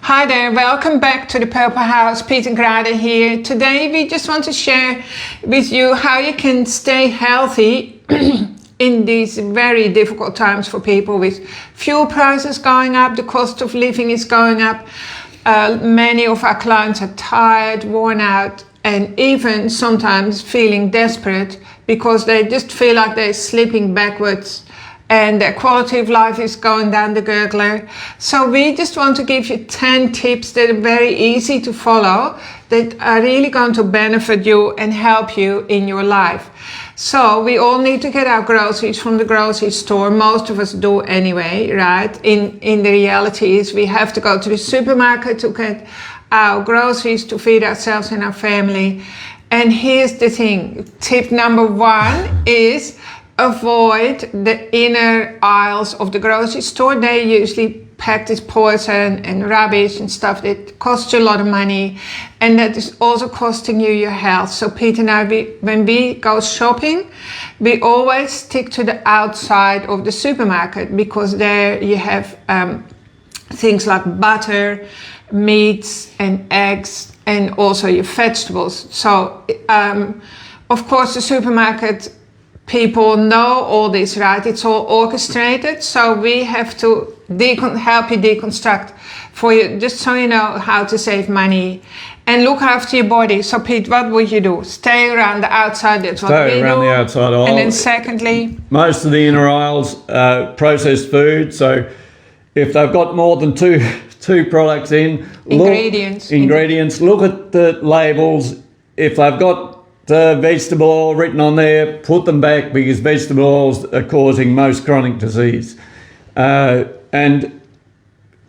Hi there, welcome back to the Purple House. Pete and Grada here. Today we just want to share with you how you can stay healthy in these very difficult times for people, with fuel prices going up, the cost of living is going up. Many of our clients are tired, worn out, and even sometimes feeling desperate because they just feel like they're slipping backwards and their quality of life is going down the gurgler. So we just want to give you 10 tips that are very easy to follow, that are really going to benefit you and help you in your life. So we all need to get our groceries from the grocery store. Most of us do anyway, right? In the reality is we have to go to the supermarket to get our groceries to feed ourselves and our family. And here's the thing. Tip number 1 is avoid the inner aisles of the grocery store. They usually packed with poison and rubbish and stuff that costs you a lot of money, and that is also costing you your health. So Pete and I, when we go shopping, we always stick to the outside of the supermarket, because there you have things like butter, meats and eggs, and also your vegetables. So of course the supermarket people know all this, right? It's all orchestrated. So we have to help you deconstruct for you, just so you know how to save money and look after your body. So Pete, what would you do? Stay around the outside. That's what we do. Stay around the outside aisle. And then secondly, most of the inner aisles processed food. So if they've got more than two products in, ingredients, look at the labels. If they've got vegetable oil written on there, put them back, because vegetable oils are causing most chronic disease. And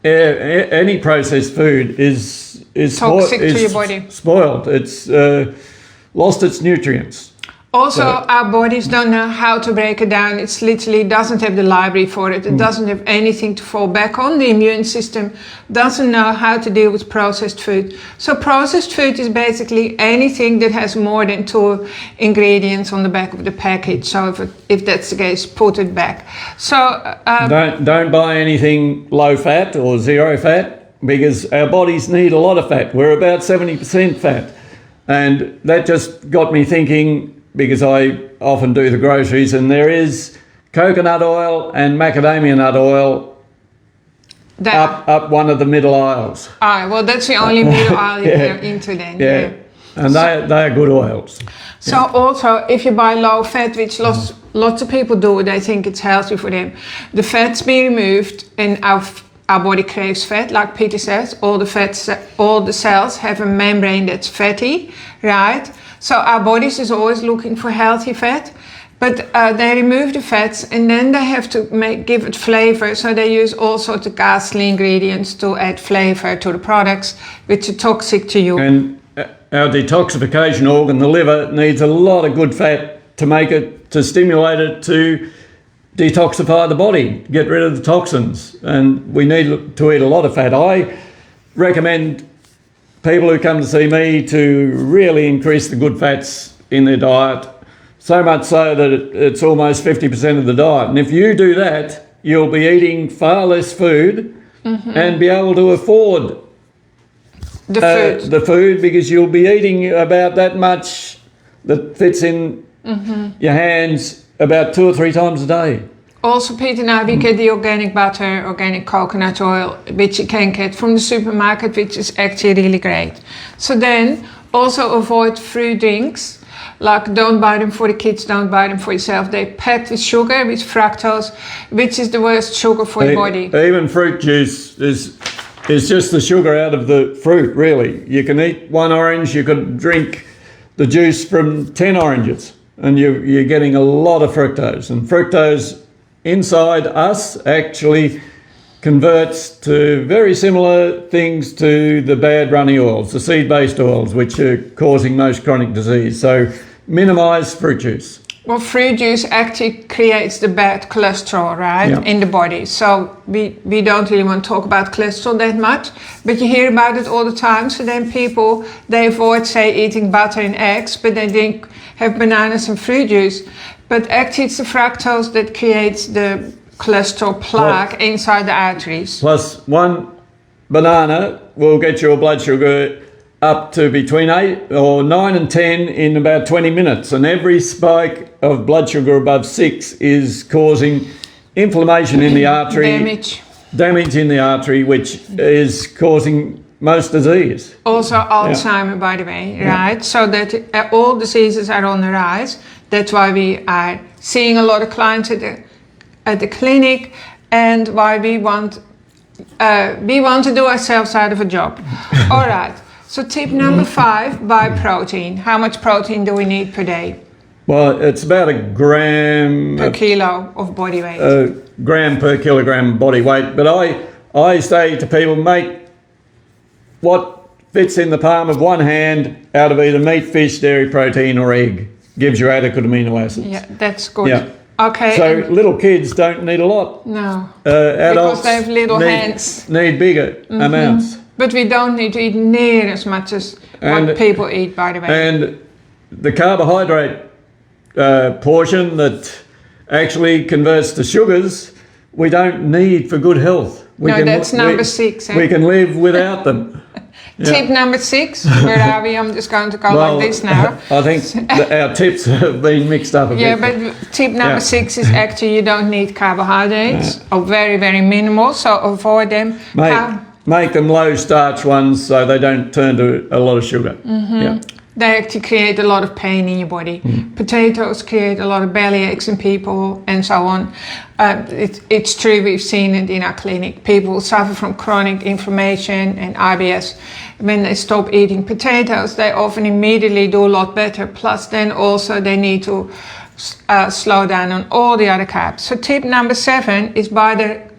any processed food is toxic to your body. Spoiled. It's lost its nutrients. Also, our bodies don't know how to break it down. It's literally doesn't have the library for it. It doesn't have anything to fall back on. The immune system doesn't know how to deal with processed food. So processed food is basically anything that has more than 2 ingredients on the back of the package. So if that's the case, put it back. So don't buy anything low fat or zero fat, because our bodies need a lot of fat. We're about 70% fat. And that just got me thinking, because I often do the groceries, and there is coconut oil and macadamia nut oil up one of the middle aisles. Well, that's the only middle aisle you're into then. Yeah. And they are good oils. So also, if you buy low fat, which lots of people do, they think it's healthy for them, the fat's be removed, and our body craves fat, like Peter says. All the cells have a membrane that's fatty, right? So our bodies is always looking for healthy fat, but they remove the fats and then they have to give it flavor. So they use all sorts of ghastly ingredients to add flavor to the products, which are toxic to you. And our detoxification organ, the liver, needs a lot of good fat to stimulate it to detoxify the body, get rid of the toxins. And we need to eat a lot of fat. I recommend people who come to see me to really increase the good fats in their diet, so much so that it's almost 50% of the diet. And if you do that, you'll be eating far less food and be able to afford the food, because you'll be eating about that much that fits in your hands about 2 or 3 times a day. Also, Pete and I, we get the organic butter, organic coconut oil, which you can get from the supermarket, which is actually really great. So then also avoid fruit drinks. Like, don't buy them for the kids, don't buy them for yourself. They're packed with sugar, with fructose, which is the worst sugar for your body. Even fruit juice is just the sugar out of the fruit, really. You can eat 1 orange, you could drink the juice from 10 oranges, and you're getting a lot of fructose. And fructose inside us actually converts to very similar things to the bad runny oils, the seed-based oils, which are causing most chronic disease. So minimise fruit juice. Well, fruit juice actually creates the bad cholesterol, right, in the body. So we don't really want to talk about cholesterol that much, but you hear about it all the time. So then people, they avoid, say, eating butter and eggs, but they have bananas and fruit juice. But actually it's the fructose that creates the cholesterol plaque inside the arteries. Plus, one banana will get your blood sugar up to between 8 or 9 and 10 in about 20 minutes. And every spike of blood sugar above 6 is causing inflammation in the artery. Damage in the artery, which is causing most disease. Also Alzheimer, by the way, right? So that all diseases are on the rise. That's why we are seeing a lot of clients at the clinic, and why we want to do ourselves out of a job. All right. So tip number 5, buy protein. How much protein do we need per day? Well, it's about a gram per kilo of body weight. A gram per kilogram body weight. But I say to people, make what fits in the palm of one hand out of either meat, fish, dairy, protein or egg. Gives you adequate amino acids. Yeah, that's good. Yeah. Okay. So little kids don't need a lot. No. Adults because they have little hands. Need bigger amounts. But we don't need to eat near as much as what people eat, by the way. And the carbohydrate portion that actually converts to sugars, we don't need for good health. That's number 6. We can live without them. Tip number 6, where are we? I'm just going to go like this now. I think our tips have been mixed up a bit. Yeah, but tip number 6 is actually you don't need carbohydrates, or very, very minimal, so avoid them. Make them low starch ones so they don't turn to a lot of sugar. Yeah. They actually create a lot of pain in your body. Potatoes create a lot of bellyaches in people and so on. It's true, we've seen it in our clinic. People suffer from chronic inflammation and IBS. When they stop eating potatoes, they often immediately do a lot better. Plus then also they need to slow down on all the other carbs. So tip number 7 is buy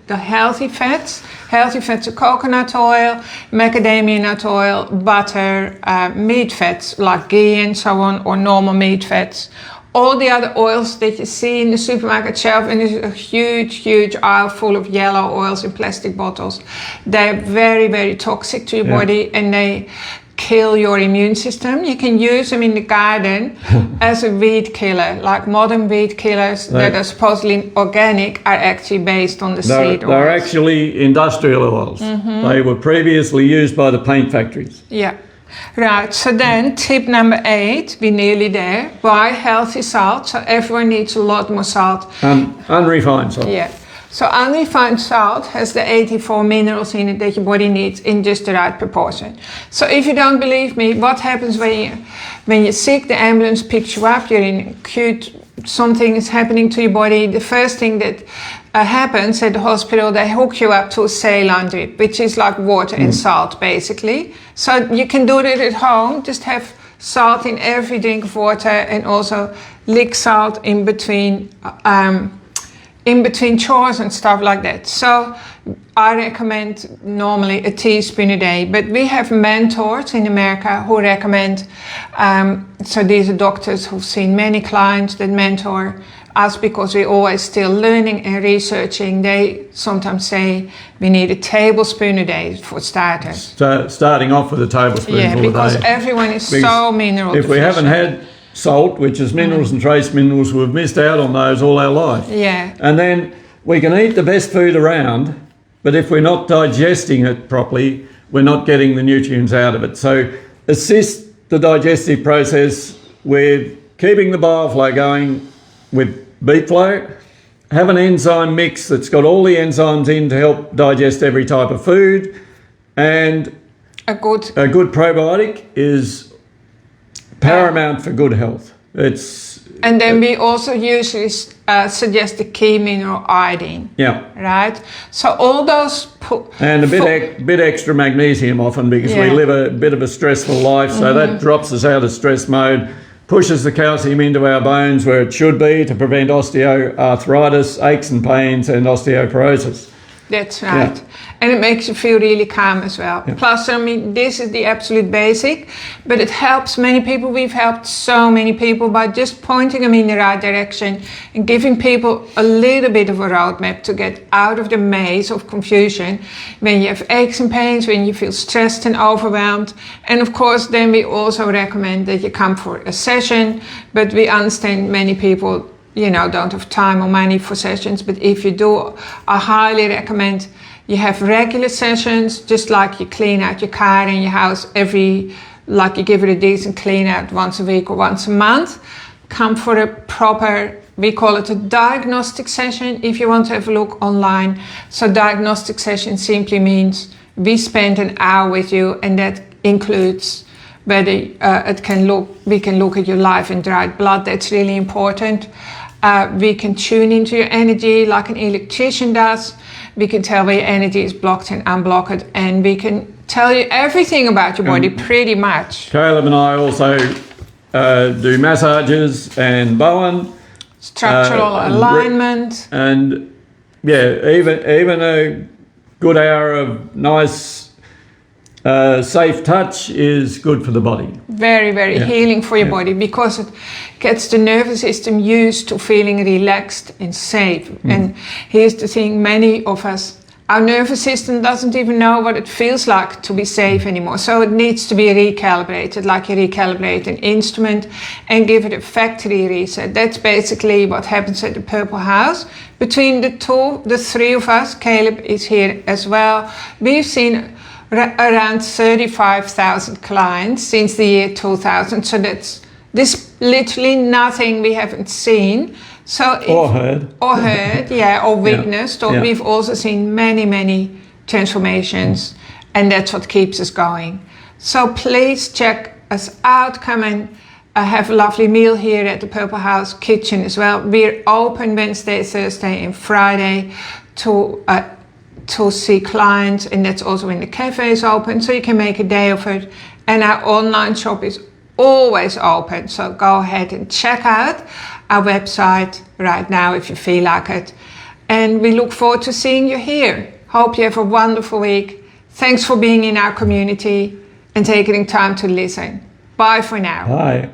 the healthy fats. Healthy fats are coconut oil, macadamia nut oil, butter, meat fats like ghee and so on, or normal meat fats. All the other oils that you see in the supermarket shelf, and there's a huge aisle full of yellow oils in plastic bottles. They're very, very toxic to your body, and they kill your immune system. You can use them in the garden as a weed killer, like modern weed killers that are supposedly organic are actually based on the seed oils. They're actually industrial oils. They were previously used by the paint factories. Yeah. Right, so then tip number 8, we're nearly there. Buy healthy salt. So everyone needs a lot more salt. Unrefined salt. Yeah. So unrefined salt has the 84 minerals in it that your body needs in just the right proportion. So if you don't believe me, what happens when you're sick, the ambulance picks you up, you're in acute, something is happening to your body. The first thing that happens at the hospital, they hook you up to a saline drip, which is like water and salt basically. So you can do that at home, just have salt in every drink of water and also lick salt in between chores and stuff like that. So I recommend normally a teaspoon a day, but we have mentors in America who recommend, so these are doctors who've seen many clients that mentor us because we're always still learning and researching. They sometimes say we need a tablespoon a day for starters. Starting off with a tablespoon a day. Yeah, because everyone is so mineral deficient. If we haven't had salt, which is minerals and trace minerals, we've missed out on those all our life. Yeah. And then we can eat the best food around, but if we're not digesting it properly, we're not getting the nutrients out of it. So assist the digestive process with keeping the bile flow going with beet flow. Have an enzyme mix that's got all the enzymes in to help digest every type of food. And a good probiotic is paramount for good health. And then we also usually suggest the key mineral iodine. Yeah. Right? So all those... and a bit extra magnesium often because we live a bit of a stressful life, so that drops us out of stress mode, pushes the calcium into our bones where it should be to prevent osteoarthritis, aches and pains and osteoporosis. That's right. Yeah. And it makes you feel really calm as well. Yeah. Plus, I mean, this is the absolute basic, but it helps many people. We've helped so many people by just pointing them in the right direction and giving people a little bit of a roadmap to get out of the maze of confusion when you have aches and pains, when you feel stressed and overwhelmed. And of course, then we also recommend that you come for a session, but we understand many people don't have time or money for sessions, but if you do, I highly recommend You have regular sessions, just like you clean out your car and your house like you give it a decent clean out once a week or once a month. Come for a proper, we call it a diagnostic session if you want to have a look online. So diagnostic session simply means we spend an hour with you, and that includes whether we can look at your live and dried blood. That's really important. We can tune into your energy like an electrician does. We can tell where your energy is blocked and unblocked, and we can tell you everything about your body pretty much. Caleb and I also do massages and Bowen. Structural alignment. And yeah, even a good hour of nice safe touch is good for the body. Very, very healing for your body, because it gets the nervous system used to feeling relaxed and safe. And here's the thing, many of us, our nervous system doesn't even know what it feels like to be safe anymore. So it needs to be recalibrated, like you recalibrate an instrument and give it a factory reset. That's basically what happens at the Purple House. Between the three of us, Caleb is here as well, we've seen around 35,000 clients since the year 2000. So there's literally nothing we haven't seen. Or heard, yeah, or witnessed, or we've also seen many, many transformations, and that's what keeps us going. So please check us out. Come and have a lovely meal here at the Purple House kitchen as well. We're open Wednesday, Thursday, and Friday to see clients, and that's also when the cafe is open, so you can make a day of it. And our online shop is always open, so go ahead and check out our website right now if you feel like it. And we look forward to seeing you here. Hope you have a wonderful week. Thanks for being in our community and taking time to listen. Bye for now. Bye.